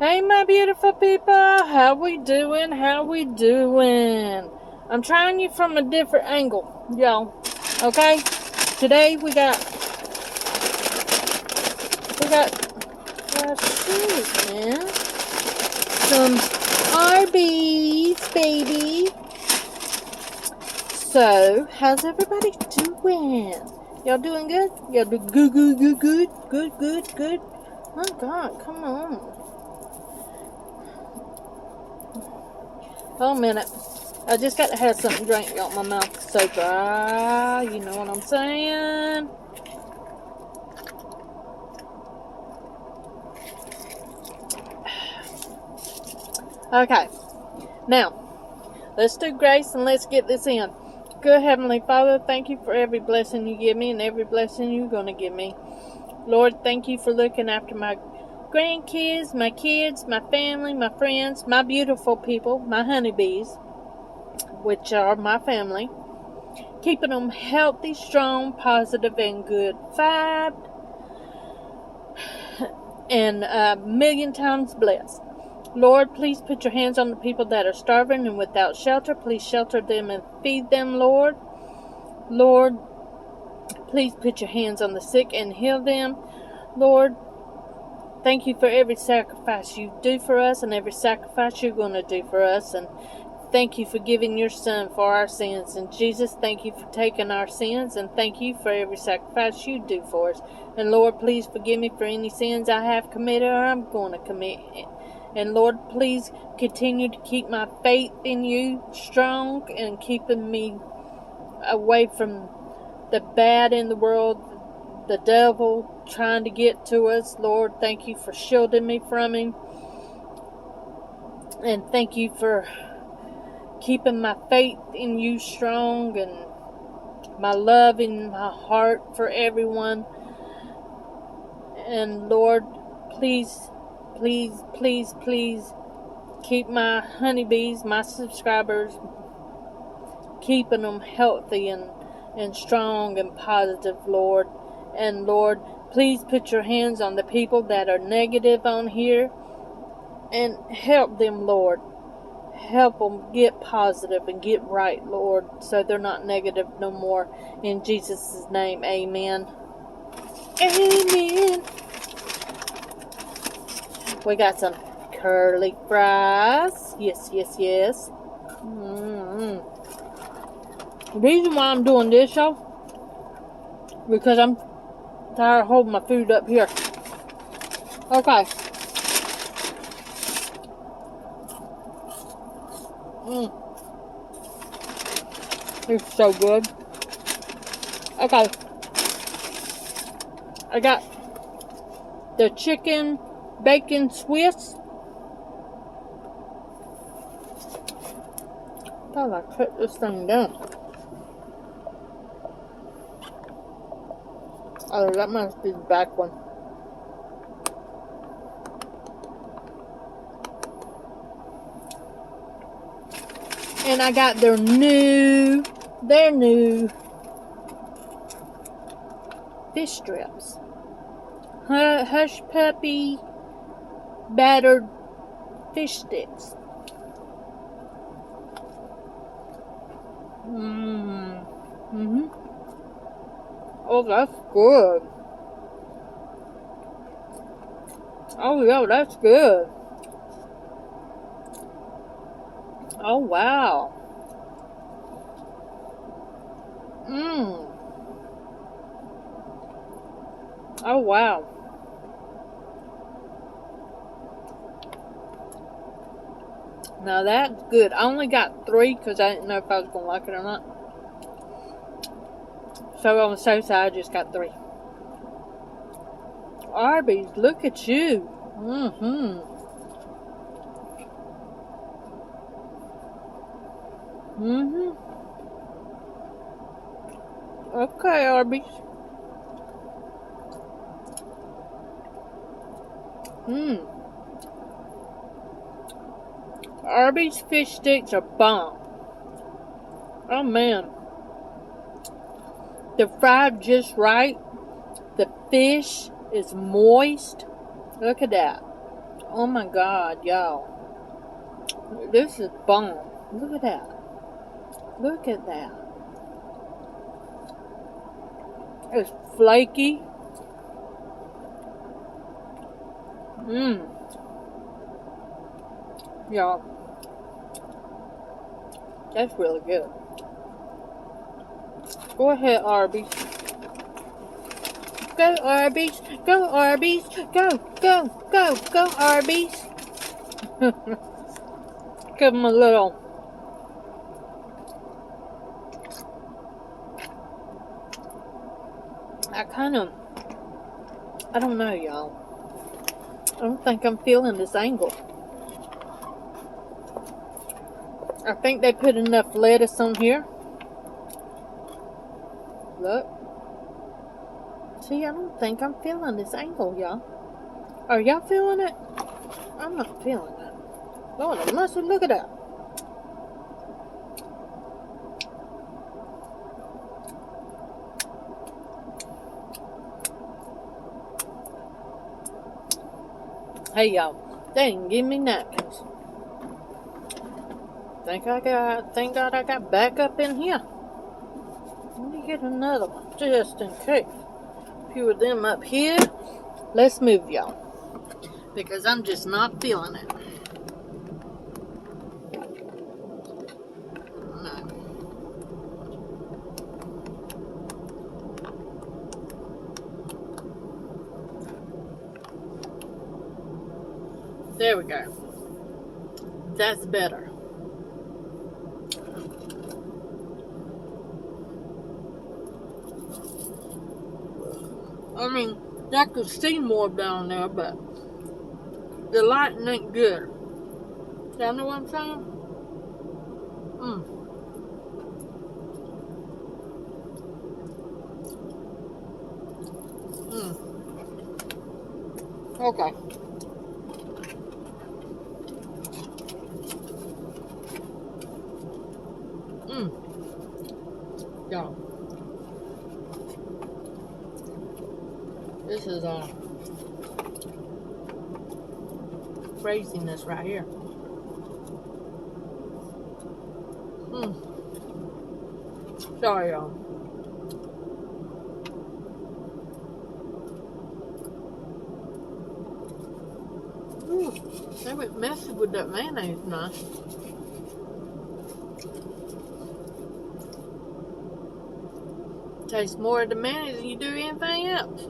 Hey, my beautiful people. How we doing? How we doing? I'm trying you from a different angle, y'all. Okay? Today we got man. Some Arby's, baby. So, how's everybody doing? Y'all doing good? Y'all do good. Oh God, come on. Oh, a minute. I just got to have something to drink. Got my mouth so dry. You know what I'm saying? Okay. Now, let's do grace and let's get this in. Good Heavenly Father, thank you for every blessing you give me and every blessing you're going to give me. Lord, thank you for looking after my grandkids, my kids, my family, my friends, my beautiful people, my honeybees, which are my family. Keeping them healthy, strong, positive, and good vibed. And a million times blessed. Lord, please put your hands on the people that are starving and without shelter. Please shelter them and feed them, Lord. Lord, please put your hands on the sick and heal them. Lord, thank you for every sacrifice you do for us and every sacrifice you're going to do for us. And thank you for giving your son for our sins. And Jesus, thank you for taking our sins. And thank you for every sacrifice you do for us. And Lord, please forgive me for any sins I have committed or I'm going to commit. And Lord, please continue to keep my faith in you strong and keeping me away from the bad in the world, the devil trying to get to us. Lord, thank you for shielding me from him. And thank you for keeping my faith in you strong and my love in my heart for everyone. And Lord, please keep my honeybees, my subscribers, keeping them healthy and strong and positive, Lord. And Lord, please put your hands on the people that are negative on here and help them, Lord. Help them get positive and get right, Lord, so they're not negative no more. In Jesus' name, amen. Amen. We got some curly fries. Yes. The reason why I'm doing this, y'all, because I'm tired of holding my food up here. Okay. It's so good. Okay. I got the chicken bacon Swiss. Thought I cut this thing down. Oh, that must be the back one. And I got their new fish strips. Hush puppy battered fish sticks. Oh, that's good. Oh, yeah, that's good. Oh, wow. Oh, wow. Now that's good. I only got 3 because I didn't know if I was going to like it or not. So on the safe side, I just got 3. Arby's, look at you. Okay, Arby's. Arby's fish sticks are bomb. Oh man. They're fried just right. The fish is moist. Look at that. Oh my God, y'all. This is bomb. Look at that. Look at that. It's flaky. Y'all. That's really good. Go ahead, Arby's. Go, Arby's. Go, Arby's. Go, go, go, go, Arby's. Give them a little. I don't know, y'all. I don't think I'm feeling this angle. I think they put enough lettuce on here. Look. See, I don't think I'm feeling this angle, y'all. Are y'all feeling it? I'm not feeling it. Lord, I must look at that. Hey, y'all. They didn't give me napkins. Thank God I got back up in here. Let me get another one, just in case. A few of them up here. Let's move, y'all. Because I'm just not feeling it. No. There we go. That's better. I mean, I could see more down there, but the lighting ain't good. Y'all know what I'm saying? Okay. Y'all. This is craziness right here. Sorry, y'all. Ooh, they went messy with that mayonnaise now. Tastes more of the mayonnaise than you do anything else.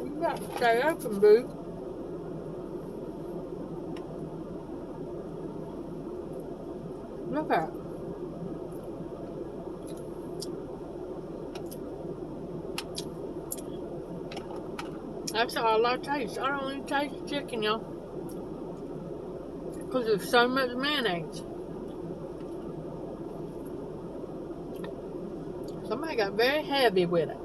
You got to stay open, boo. Look at it. That's all I taste. I don't even taste chicken, y'all. Because there's so much mayonnaise. Somebody got very heavy with it.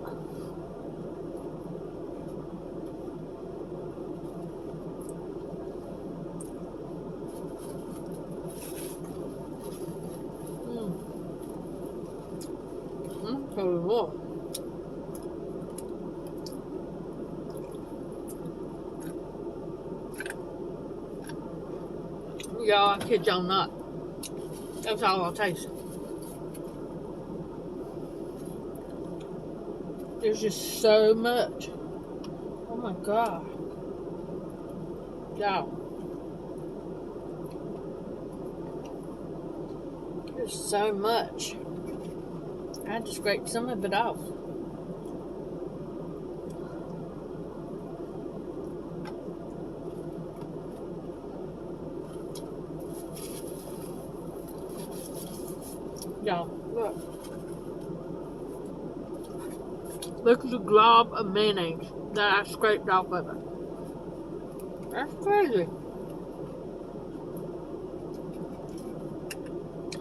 Lord. Y'all, I kid y'all not. That's all I'll taste. There's just so much. Oh my God. Y'all. There's so much. I had to scrape some of it off. Y'all, look. Look at the glob of mayonnaise that I scraped off of it. That's crazy.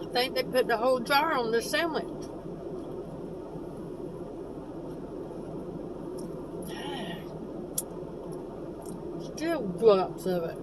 I think they put the whole jar on the sandwich. Still globs of it.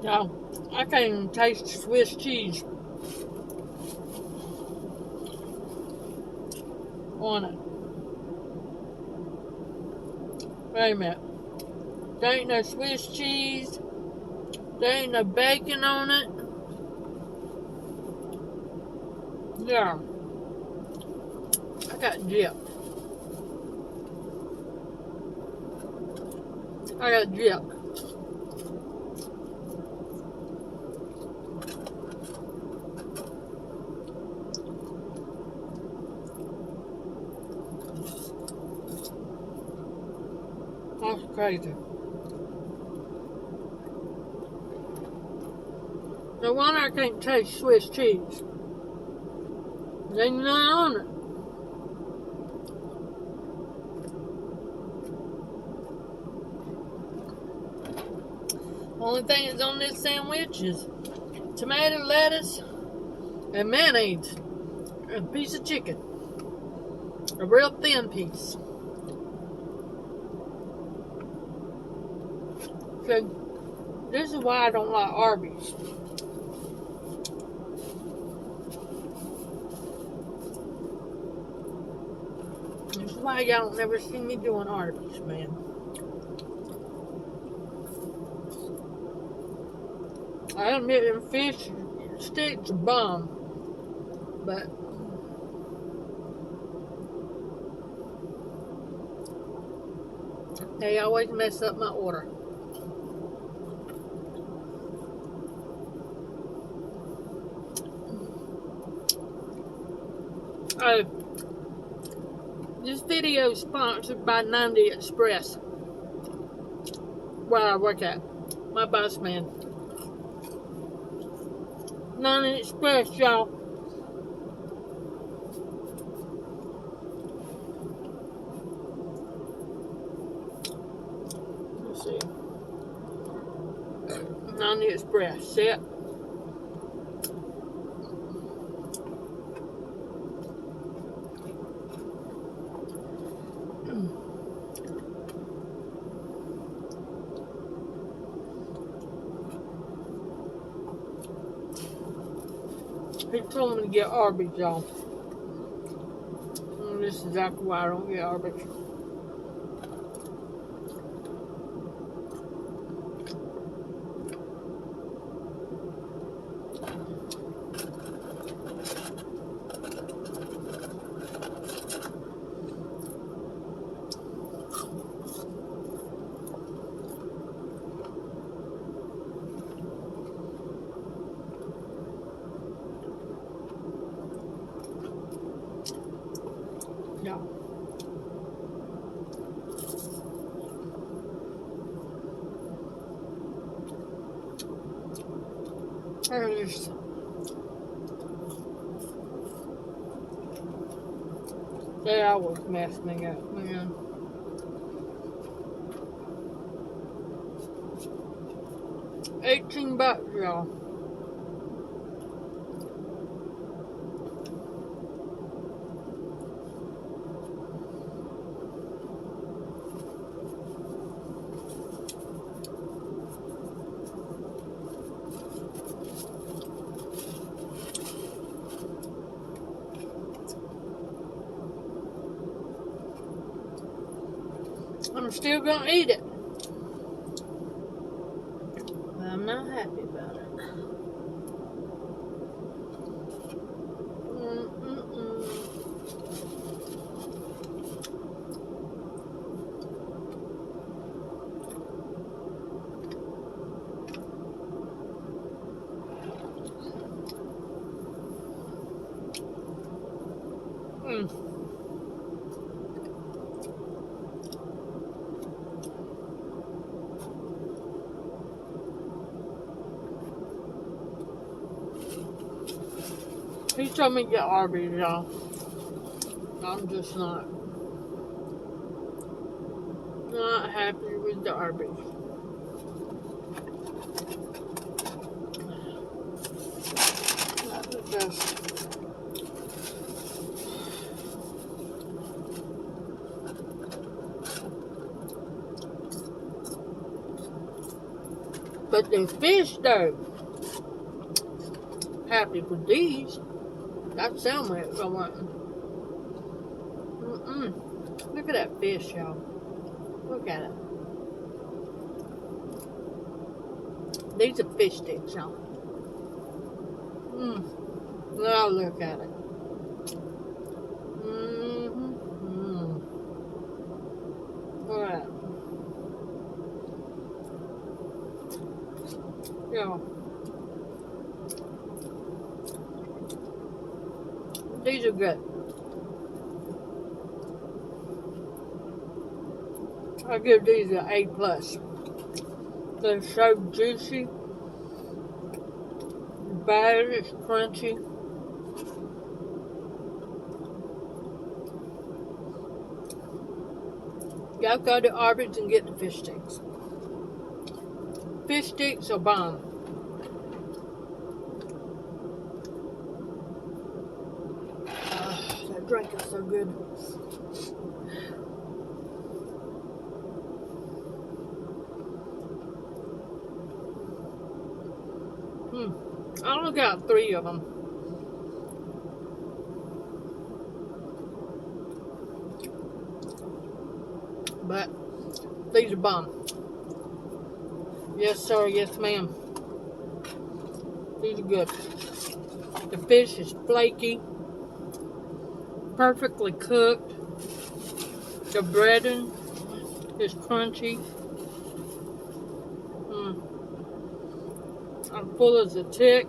Now, I can't even taste Swiss cheese on it. Wait a minute. There ain't no Swiss cheese. There ain't no bacon on it. Yeah. I got dip. I got dip. That's crazy. No wonder I can't taste Swiss cheese. There ain't none on it. Only thing that's on this sandwich is tomato, lettuce, and mayonnaise. And a piece of chicken. A real thin piece. So, this is why I don't like Arby's. This is why y'all don't never see me doing Arby's, man. I admit them fish sticks are bomb, but they always mess up my order. This video is sponsored by 90 Express, where I work at. My boss man. 90 Express, y'all. Let's see. 90 Express, set. He told me to get Arby's, y'all. And this is exactly why I don't get Arby's. Yeah. There's they always mess me up, man. $18, y'all. I'm still gonna eat it. But I'm not happy about it. He told me to get Arby's, y'all. I'm just not happy with the Arby's. Not the best. But the fish though, happy with these. That sandwich I want. Look at that fish, y'all. Look at it. These are fish sticks, y'all. Now look at it. Look at it. Yeah. These are good. I give these an A+. They're so juicy. The batter is crunchy. Y'all go to Arby's and get the fish sticks. Fish sticks are bomb. That drink is so good. I only got 3 of them. But these are bomb. Yes, sir. Yes, ma'am. These are good. The fish is flaky, perfectly cooked. The breading is crunchy. I'm full as a tick.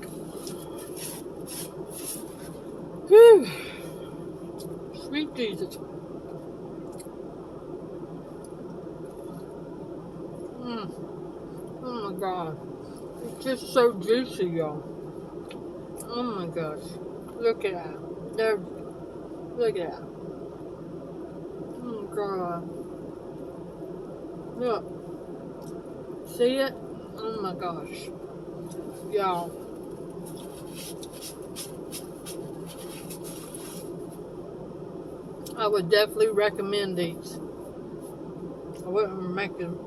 Whew. Sweet Jesus. Oh my God. It's just so juicy, y'all. Oh my gosh. Look at that. Look at that. Oh my God. Look. See it? Oh my gosh. Y'all. I would definitely recommend these. I wouldn't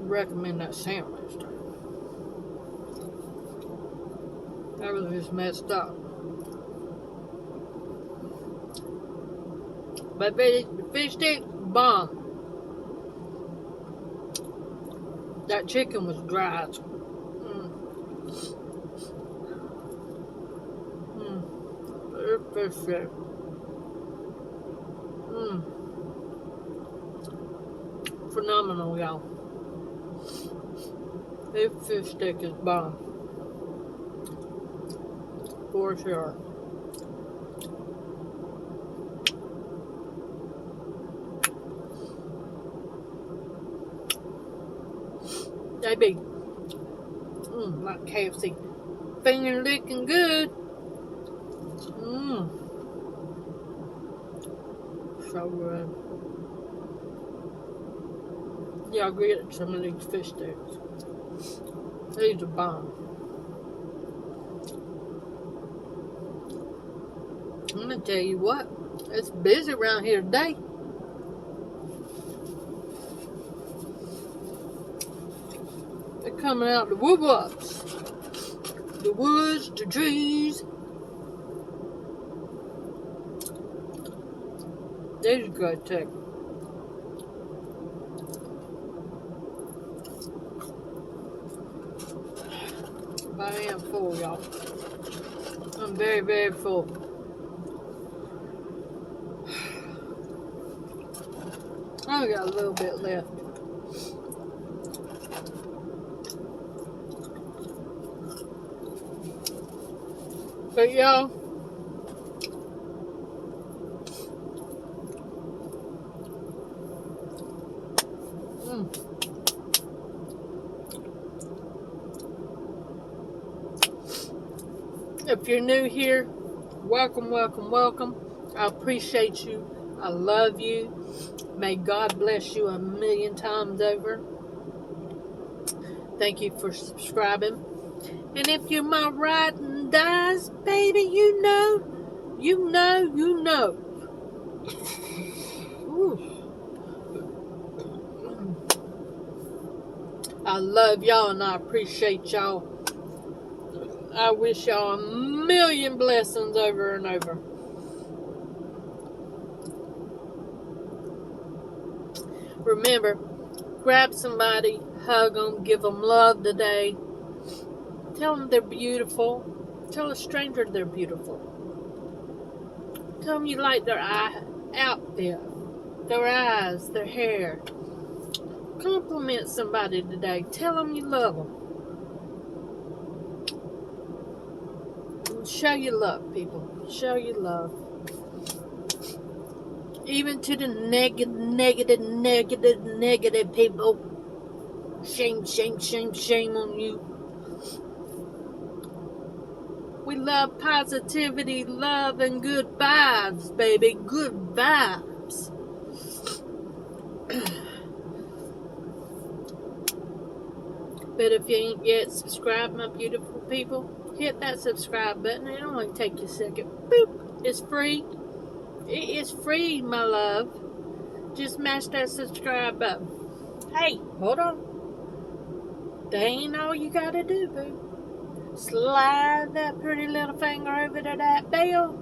recommend that sandwich. That was just messed up. But the fish stick, bomb. That chicken was dry. Fish stick. Phenomenal, y'all. This fish stick is bomb. For sure. They be like KFC. Finger licking good. So good. Yeah, I'll get some of these fish sticks. These are bomb. I'm gonna tell you what, it's busy around here today. They're coming out the woodwups, the woods, the trees. These are good too. I am full, y'all. I'm very, very full. I only got a little bit left. But y'all, if you're new here, welcome, welcome, welcome. I appreciate you. I love you. May God bless you 1,000,000 times over. Thank you for subscribing. And if you're my ride and dies, baby, you know. I love y'all and I appreciate y'all. I wish y'all a million blessings over and over. Remember, grab somebody, hug them, give them love today. Tell them they're beautiful. Tell a stranger they're beautiful. Tell them you like their outfit, their eyes, their hair. Compliment somebody today. Tell them you love them. Show your love, people. Show your love. Even to the negative people. Shame, shame, shame, shame on you. We love positivity, love, and good vibes, baby. Good vibes. But if you ain't yet subscribed, my beautiful people, hit that subscribe button. It only take you a second. Boop. It's free. It is free, my love. Just mash that subscribe button. Hey, hold on. That ain't all you gotta do, boo. Slide that pretty little finger over to that bell.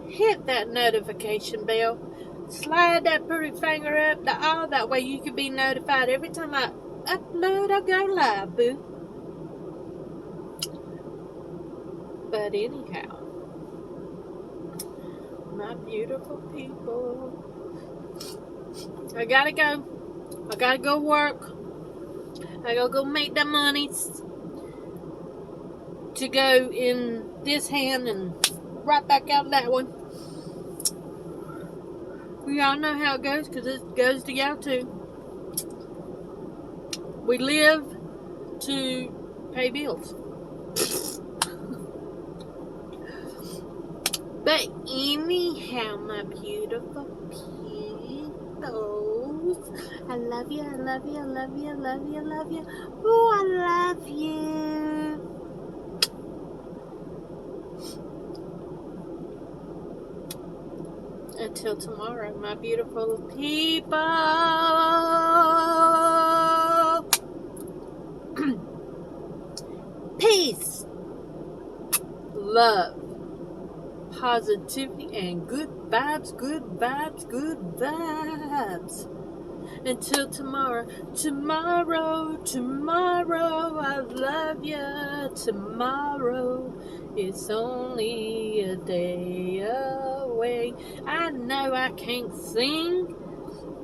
Hit that notification bell. Slide that pretty finger up to all. That way you can be notified every time I upload or go live, boo. But anyhow, my beautiful people, I gotta go. I gotta go work. I gotta go make the monies to go in this hand and right back out that one. We all know how it goes because it goes to y'all too. We live to pay bills. But anyhow, my beautiful peoples, I love you, I love you, I love you, I love you, I love you. Oh, I love you. Until tomorrow, my beautiful people. Peace, love, positivity, and good vibes, good vibes, good vibes. Until tomorrow, tomorrow, I love ya. Tomorrow, it's only a day away. I know I can't sing,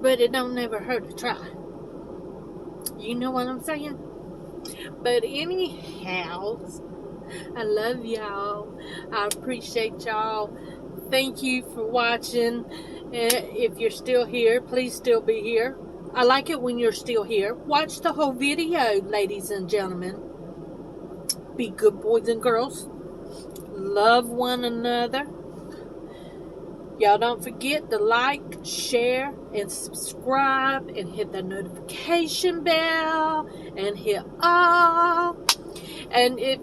but it don't never hurt to try. You know what I'm saying? But anyhow, I love y'all. I appreciate y'all. Thank you for watching. If you're still here, please still be here. I like it when you're still here. Watch the whole video, ladies and gentlemen. Be good boys and girls. Love one another. Y'all don't forget to like, share, and subscribe, and hit the notification bell, and hit all. And if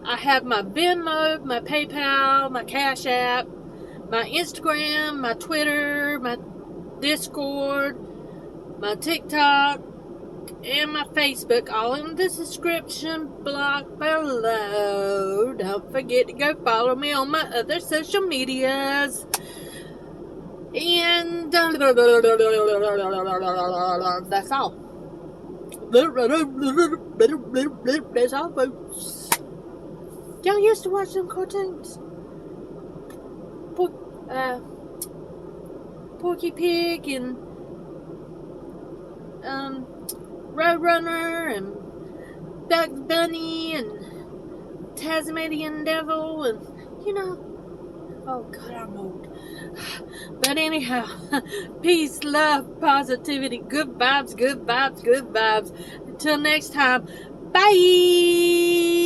I have my Venmo, my PayPal, my Cash App, my Instagram, my Twitter, my Discord, my TikTok, and my Facebook, all in the description block below. Don't forget to go follow me on my other social medias. And that's all. That's all, folks. Y'all used to watch them cartoons. Porky Pig and Roadrunner and Bugs Bunny and Tasmanian Devil and, you know, oh God, I'm old. But anyhow, peace, love, positivity, good vibes, good vibes, good vibes. Until next time, bye!